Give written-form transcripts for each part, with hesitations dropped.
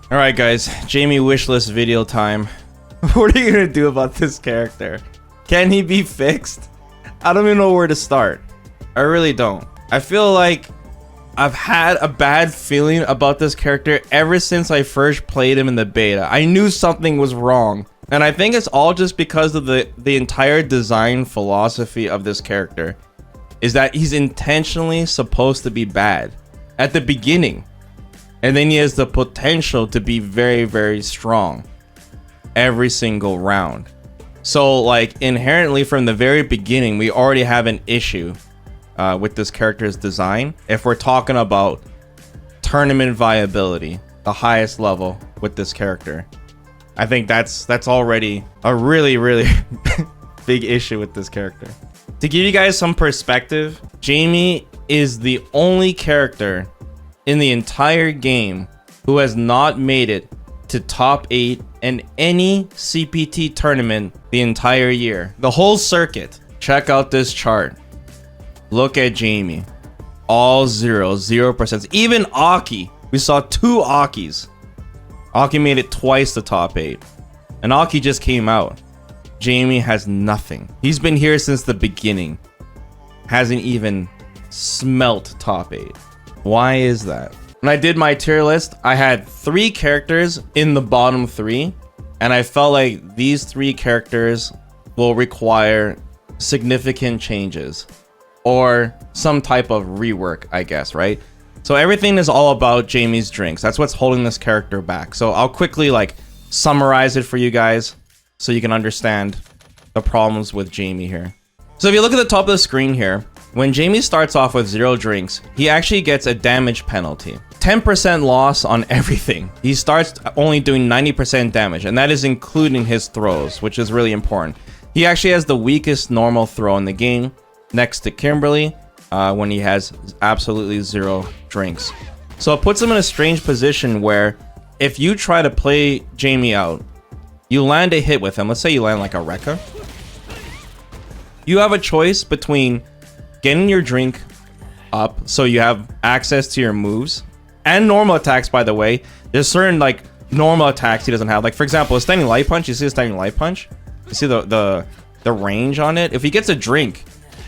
All right, guys, Jamie wishlist video time. What are you gonna do about this character? Can he be fixed? I don't even know where to start. I really don't. I feel like I've had a bad feeling about this character ever since I first played him in the beta. I knew something was wrong. And I think it's all just because of the entire design philosophy of this character. Is that he's intentionally supposed to be bad at the beginning. And then he has the potential to be very, very strong every single round. So like inherently from the very beginning, we already have an issue with this character's design. If we're talking about tournament viability, the highest level with this character, I think that's already a really, really big issue with this character. To give you guys some perspective, Jamie is the only character in the entire game who has not made it to top 8 in any CPT tournament the entire year. The whole circuit. Check out this chart. Look at Jamie. All 0%. Even Aki. We saw 2 Akis. Aki made it twice the top 8. And Aki just came out. Jamie has nothing. He's been here since the beginning. Hasn't even smelt top 8. Why is that? When I did my tier list, I had 3 characters in the bottom 3. And I felt like these 3 characters will require significant changes. Or some type of rework, I guess, right? So everything is all about Jamie's drinks. That's what's holding this character back. So I'll quickly like summarize it for you guys so you can understand the problems with Jamie here. So if you look at the top of the screen here, when Jamie starts off with 0 drinks, he actually gets a damage penalty. 10% loss on everything. He starts only doing 90% damage, and that is including his throws, which is really important. He actually has the weakest normal throw in the game, next to Kimberly, when he has absolutely 0 drinks. So it puts him in a strange position where if you try to play Jamie out, you land a hit with him. Let's say you land like a Rekka. You have a choice between getting your drink up so you have access to your moves and normal attacks, by the way. There's certain like normal attacks he doesn't have. Like for example, a standing light punch. You see a standing light punch? You see the range on it? If he gets a drink,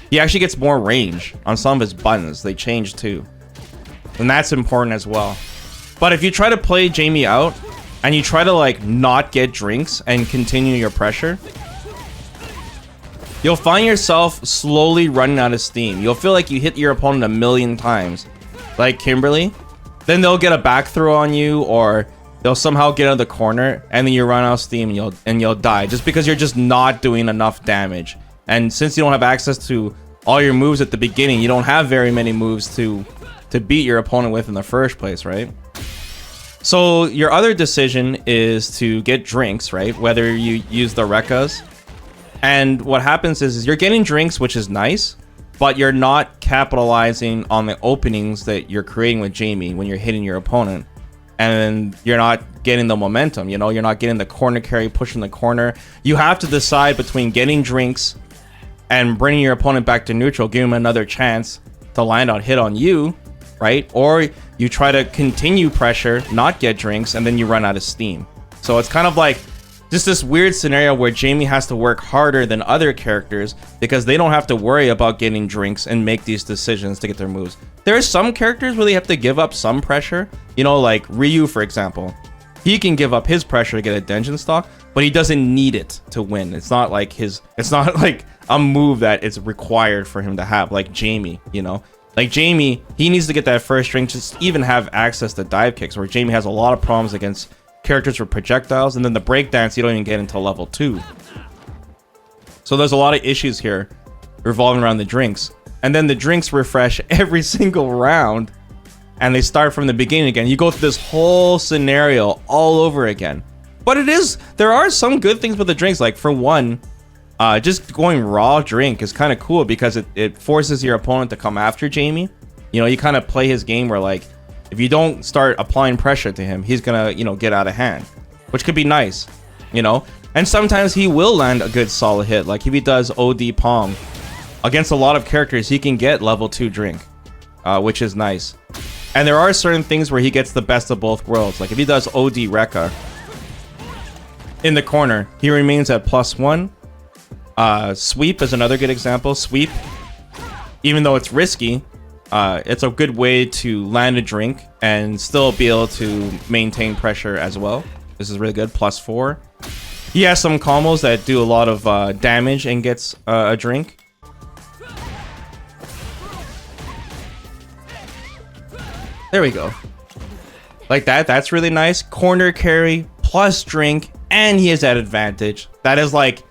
he actually gets more range on some of his buttons. They change too. And that's important as well. But if you try to play Jamie out and you try to like not get drinks and continue your pressure, you'll find yourself slowly running out of steam. You'll feel like you hit your opponent a million times. Like Kimberly. Then they'll get a back throw on you, or they'll somehow get out of the corner and then you run out of steam and you'll die just because you're just not doing enough damage. And since you don't have access to all your moves at the beginning, you don't have very many moves to beat your opponent with in the first place, right? So your other decision is to get drinks, right? Whether you use the Rekkas. And what happens is you're getting drinks, which is nice, but you're not capitalizing on the openings that you're creating with Jamie when you're hitting your opponent. And you're not getting the momentum, you know? You're not getting the corner carry, pushing the corner. You have to decide between getting drinks and bringing your opponent back to neutral, give him another chance to land on hit on you, right? Or you try to continue pressure, not get drinks, and then you run out of steam. So it's kind of like just this weird scenario where Jamie has to work harder than other characters because they don't have to worry about getting drinks and make these decisions to get their moves. There are some characters where they have to give up some pressure. You know, like Ryu, for example. He can give up his pressure to get a dungeon stock, but he doesn't need it to win. It's not like a move that is required for him to have, like Jamie, you know? Like Jamie, he needs to get that first drink to even have access to dive kicks, where Jamie has a lot of problems against characters with projectiles, and then the breakdance you don't even get until level 2. So there's a lot of issues here revolving around the drinks. And then the drinks refresh every single round, and they start from the beginning again. You go through this whole scenario all over again. But there are some good things with the drinks. Like for one, just going raw drink is kind of cool because it forces your opponent to come after Jamie. You know, you kind of play his game where like, if you don't start applying pressure to him, he's gonna, you know, get out of hand, which could be nice, you know? And sometimes he will land a good solid hit. Like if he does OD Palm against a lot of characters, he can get level 2 drink, which is nice. And there are certain things where he gets the best of both worlds. Like if he does OD Rekka in the corner, he remains at +1. Sweep is another good example. Sweep, even though it's risky, it's a good way to land a drink and still be able to maintain pressure as well. This is really good, +4. He has some combos that do a lot of damage and gets a drink. There we go. Like that, that's really nice. Corner carry plus drink, and he has that advantage. That is like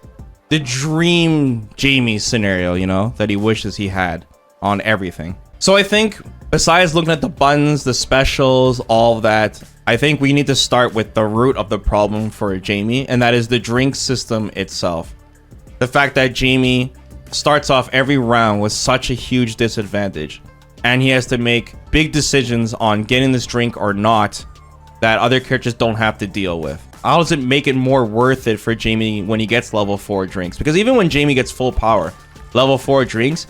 the dream Jamie scenario, you know, that he wishes he had on everything. So I think besides looking at the buttons, the specials, all of that, I think we need to start with the root of the problem for Jamie, and that is the drink system itself. The fact that Jamie starts off every round with such a huge disadvantage, and he has to make big decisions on getting this drink or not that other characters don't have to deal with. How does it make it more worth it for Jamie when he gets level 4 drinks? Because even when Jamie gets full power, level 4 drinks,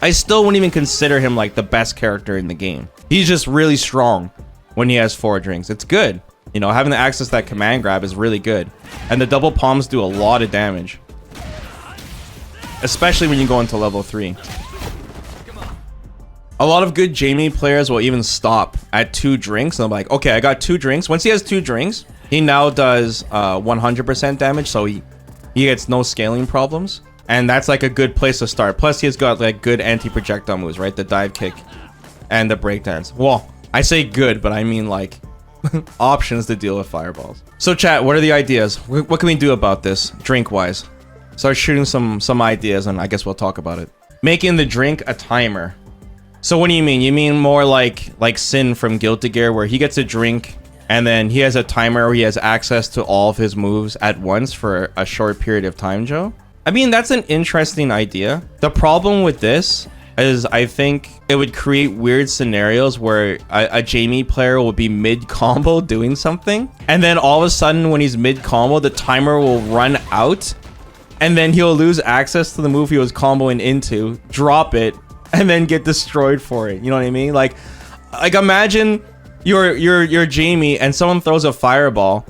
I still wouldn't even consider him like the best character in the game. He's just really strong when he has 4 drinks. It's good. You know, having the access to that command grab is really good. And the double palms do a lot of damage. Especially when you go into level 3. A lot of good Jamie players will even stop at 2 drinks. And I'm like, okay, I got 2 drinks. Once he has 2 drinks, he now does 100% damage. So he gets no scaling problems. And that's like a good place to start. Plus, he's got like good anti-projectile moves, right? The dive kick and the breakdance. Well, I say good, but I mean like options to deal with fireballs. So chat, what are the ideas? What can we do about this drink-wise? Start shooting some ideas, and I guess we'll talk about it. Making the drink a timer. So what do you mean? You mean more like Sin from Guilty Gear, where he gets a drink and then he has a timer where he has access to all of his moves at once for a short period of time, Joe? I mean, that's an interesting idea. The problem with this is I think it would create weird scenarios where a Jamie player will be mid-combo doing something, and then all of a sudden when he's mid-combo, the timer will run out, and then he'll lose access to the move he was comboing into, drop it, and then get destroyed for it. You know what I mean? Like imagine you're Jamie and someone throws a fireball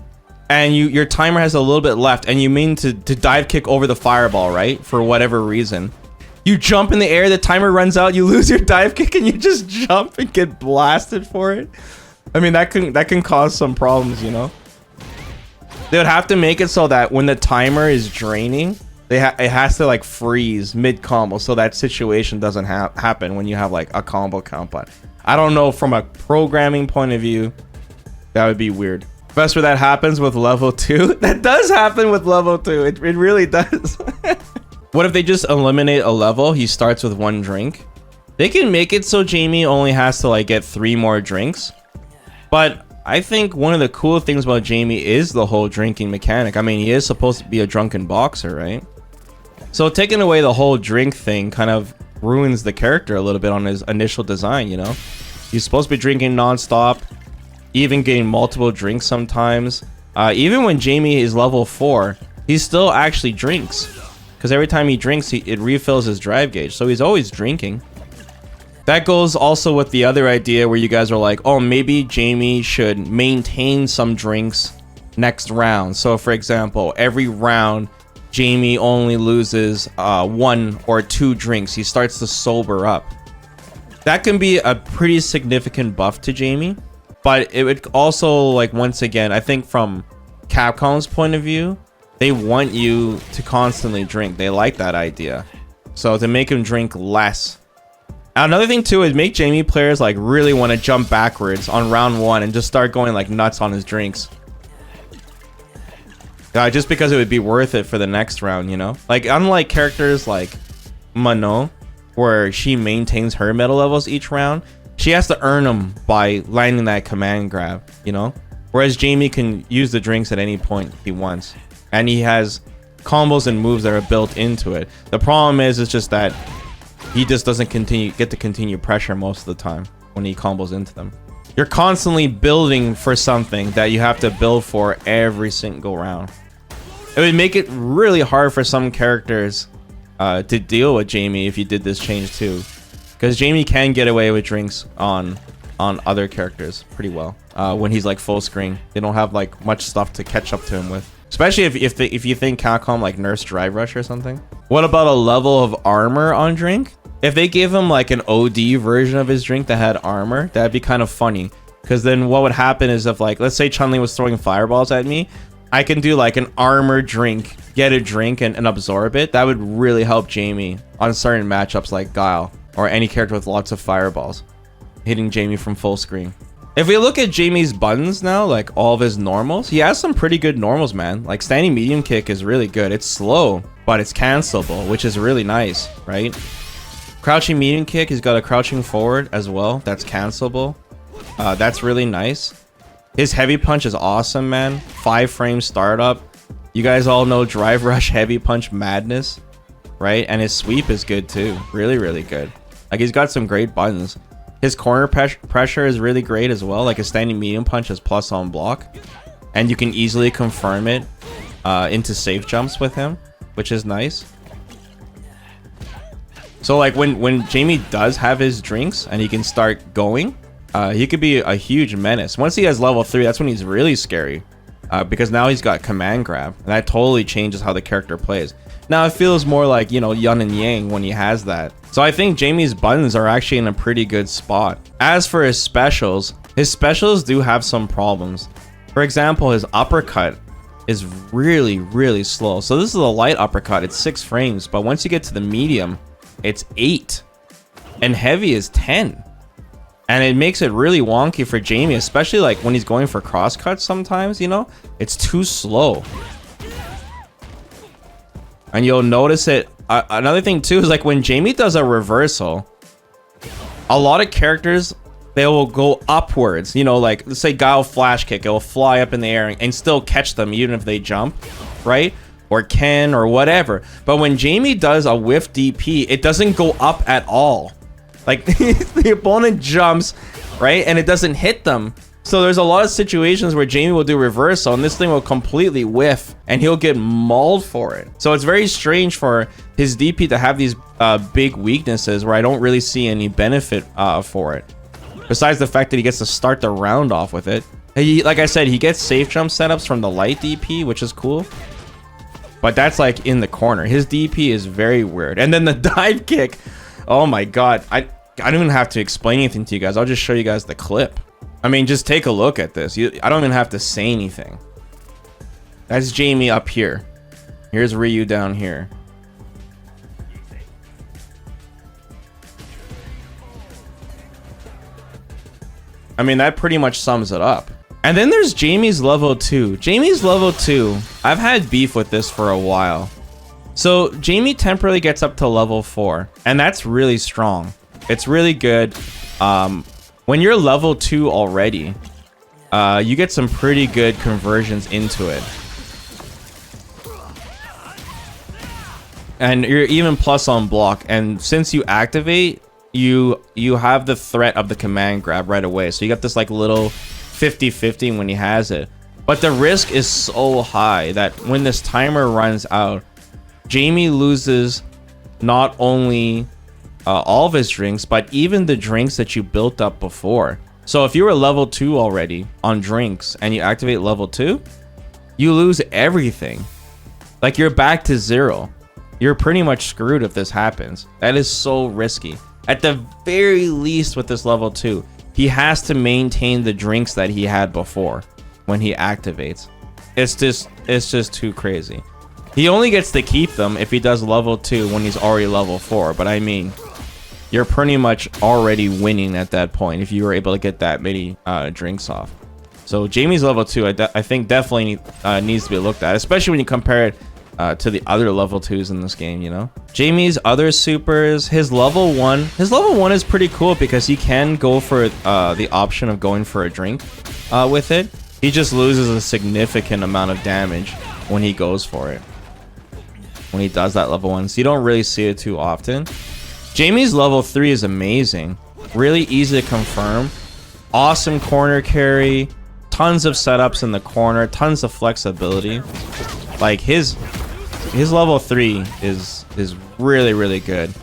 and your timer has a little bit left and you mean to dive kick over the fireball, right? For whatever reason. You jump in the air, the timer runs out, you lose your dive kick, and you just jump and get blasted for it. I mean, that can cause some problems, you know? They would have to make it so that when the timer is draining, it has to like freeze mid combo so that situation doesn't happen when you have like a combo count. But I don't know, from a programming point of view, that would be weird. Best where that happens with level 2. That does happen with level 2. It really does. What if they just eliminate a level? He starts with 1 drink. They can make it so Jamie only has to like get 3 more drinks. But I think one of the cool things about Jamie is the whole drinking mechanic. I mean, he is supposed to be a drunken boxer, right? So taking away the whole drink thing kind of ruins the character a little bit on his initial design, you know? He's supposed to be drinking non-stop, even getting multiple drinks sometimes. Even when Jamie is level 4, he still actually drinks. Because every time he drinks, it refills his drive gauge. So he's always drinking. That goes also with the other idea where you guys are like, oh, maybe Jamie should maintain some drinks next round. So for example, every round, Jamie only loses 1 or 2 drinks. He starts to sober up. That can be a pretty significant buff to Jamie. But it would also, like, once again, I think from Capcom's point of view, they want you to constantly drink. They like that idea. So to make him drink less. Another thing too is make Jamie players like really want to jump backwards on round 1 and just start going like nuts on his drinks. Just because it would be worth it for the next round, you know? Like, unlike characters like Manon, where she maintains her metal levels each round, she has to earn them by landing that command grab, you know? Whereas Jamie can use the drinks at any point he wants. And he has combos and moves that are built into it. The problem is, it's just that he just doesn't get to continue pressure most of the time when he combos into them. You're constantly building for something that you have to build for every single round. It would make it really hard for some characters to deal with Jamie if you did this change too. Because Jamie can get away with drinks on on other characters pretty well. When he's like full screen, they don't have like much stuff to catch up to him with. Especially if you think Capcom like nerfs Drive Rush or something. What about a level of armor on Drink? If they gave him like an OD version of his drink that had armor, that'd be kind of funny. Because then what would happen is if like, let's say Chun-Li was throwing fireballs at me, I can do like an armor drink, get a drink and absorb it. That would really help Jamie on certain matchups like Guile or any character with lots of fireballs, hitting Jamie from full screen. If we look at Jamie's buttons now, like all of his normals, he has some pretty good normals, man. Like standing medium kick is really good. It's slow, but it's cancelable, which is really nice, right? Crouching medium kick, he's got a crouching forward as well. That's cancelable. That's really nice. His heavy punch is awesome, man. 5 frame startup. You guys all know Drive Rush heavy punch madness, right? And his sweep is good too. Really, really good. Like he's got some great buttons. His corner pressure is really great as well. Like his standing medium punch is plus on block. And you can easily confirm it into safe jumps with him, which is nice. So like when Jamie does have his drinks and he can start going, he could be a huge menace. Once he has level 3, that's when he's really scary. Because now he's got command grab. And that totally changes how the character plays. Now it feels more like, you know, yin and yang when he has that. So I think Jamie's buttons are actually in a pretty good spot. As for his specials do have some problems. For example, his uppercut is really, really slow. So this is a light uppercut. It's 6 frames. But once you get to the medium, it's 8. And heavy is 10. And it makes it really wonky for Jamie, especially like when he's going for cross cuts sometimes, you know? It's too slow. And you'll notice it. Another thing too is like when Jamie does a reversal, a lot of characters, they will go upwards. You know, like let's say Guile flash kick, it will fly up in the air and still catch them even if they jump, right? Or Ken or whatever. But when Jamie does a whiff DP, it doesn't go up at all. Like the opponent jumps, right? And it doesn't hit them. So there's a lot of situations where Jamie will do reversal and this thing will completely whiff and he'll get mauled for it. So it's very strange for his DP to have these big weaknesses where I don't really see any benefit for it. Besides the fact that he gets to start the round off with it. Like I said, he gets safe jump setups from the light DP, which is cool. But that's like in the corner. His DP is very weird. And then the dive kick. Oh my god. I don't even have to explain anything to you guys. I'll just show you guys the clip. I mean, just take a look at this. I don't even have to say anything. That's Jamie up here. Here's Ryu down here. I mean, that pretty much sums it up. And then there's Jamie's level 2. Jamie's level 2, I've had beef with this for a while. So Jamie temporarily gets up to level 4, and that's really strong. It's really good. When you're level 2 already, you get some pretty good conversions into it. And you're even plus on block, and since you activate, you have the threat of the command grab right away. So you got this like little 50-50 when he has it. But the risk is so high that when this timer runs out, Jamie loses not only all of his drinks, but even the drinks that you built up before. So if you were level 2 already on drinks and you activate level 2, you lose everything. Like you're back to 0. You're pretty much screwed if this happens. That is so risky. At the very least with this level 2, he has to maintain the drinks that he had before when he activates. It's just too crazy. He only gets to keep them if he does level 2 when he's already level 4. But I mean, you're pretty much already winning at that point if you were able to get that many drinks off. So Jamie's level 2, I think definitely needs to be looked at, especially when you compare it to the other level 2s in this game, you know? Jamie's other supers, his level 1 is pretty cool because he can go for the option of going for a drink with it. He just loses a significant amount of damage when he goes for it. When he does that level 1, so you don't really see it too often. Jamie's level 3 is amazing. Really easy to confirm. Awesome corner carry. Tons of setups in the corner. Tons of flexibility. Like his level 3 is really, really good.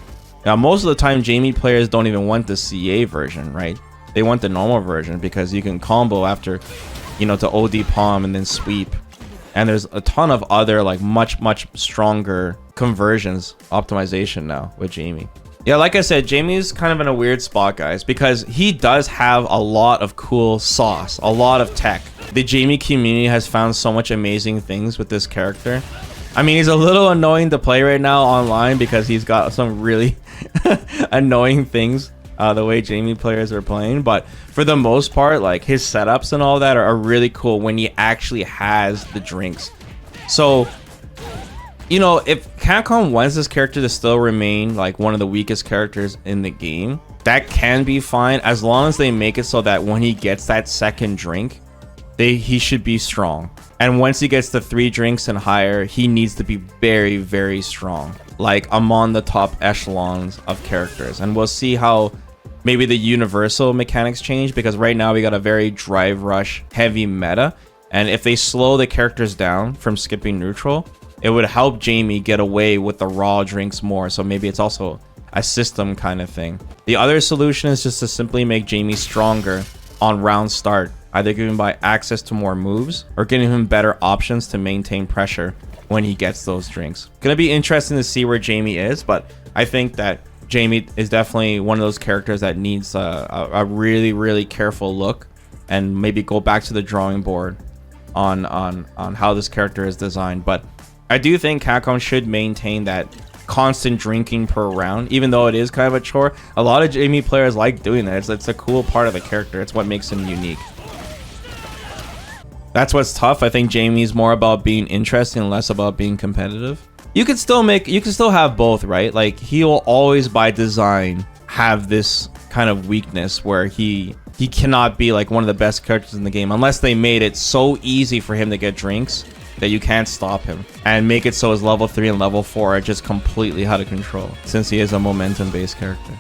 Now, most of the time, Jamie players don't even want the CA version, right? they went the normal version because you can combo after, you know, to OD palm and then sweep. And there's a ton of other like much stronger conversions optimization now with Jamie. Yeah, like I said, Jamie's kind of in a weird spot, guys, because he does have a lot of cool sauce, a lot of tech. The Jamie community has found so much amazing things with this character. I mean, he's a little annoying to play right now online because he's got some really annoying things the way Jamie players are playing. But for the most part, like his setups and all that are really cool when he actually has the drinks. So, you know, if Capcom wants this character to still remain like one of the weakest characters in the game, that can be fine as long as they make it so that when he gets that second drink, he should be strong. And once he gets to 3 drinks and higher, he needs to be very strong, like among the top echelons of characters. And we'll see how maybe the universal mechanics change, because right now we got a very drive rush heavy meta, and if they slow the characters down from skipping neutral, it would help Jamie get away with the raw drinks more. So maybe it's also a system kind of thing. The other solution is just to simply make Jamie stronger on round start, either giving by access to more moves or getting him better options to maintain pressure when he gets those drinks. Gonna be interesting to see where Jamie is, but I think that Jamie is definitely one of those characters that needs a really careful look, and maybe go back to the drawing board on how this character is designed. But I do think Capcom should maintain that constant drinking per round, even though it is kind of a chore. A lot of Jamie players like doing that. It's a cool part of the character. It's what makes him unique. That's what's tough. I think Jamie's more about being interesting and less about being competitive. You can still have both, right? Like, he'll always by design have this kind of weakness where he cannot be like one of the best characters in the game unless they made it so easy for him to get drinks that you can't stop him, and make it so his level 3 and level 4 are just completely out of control, since he is a momentum based character.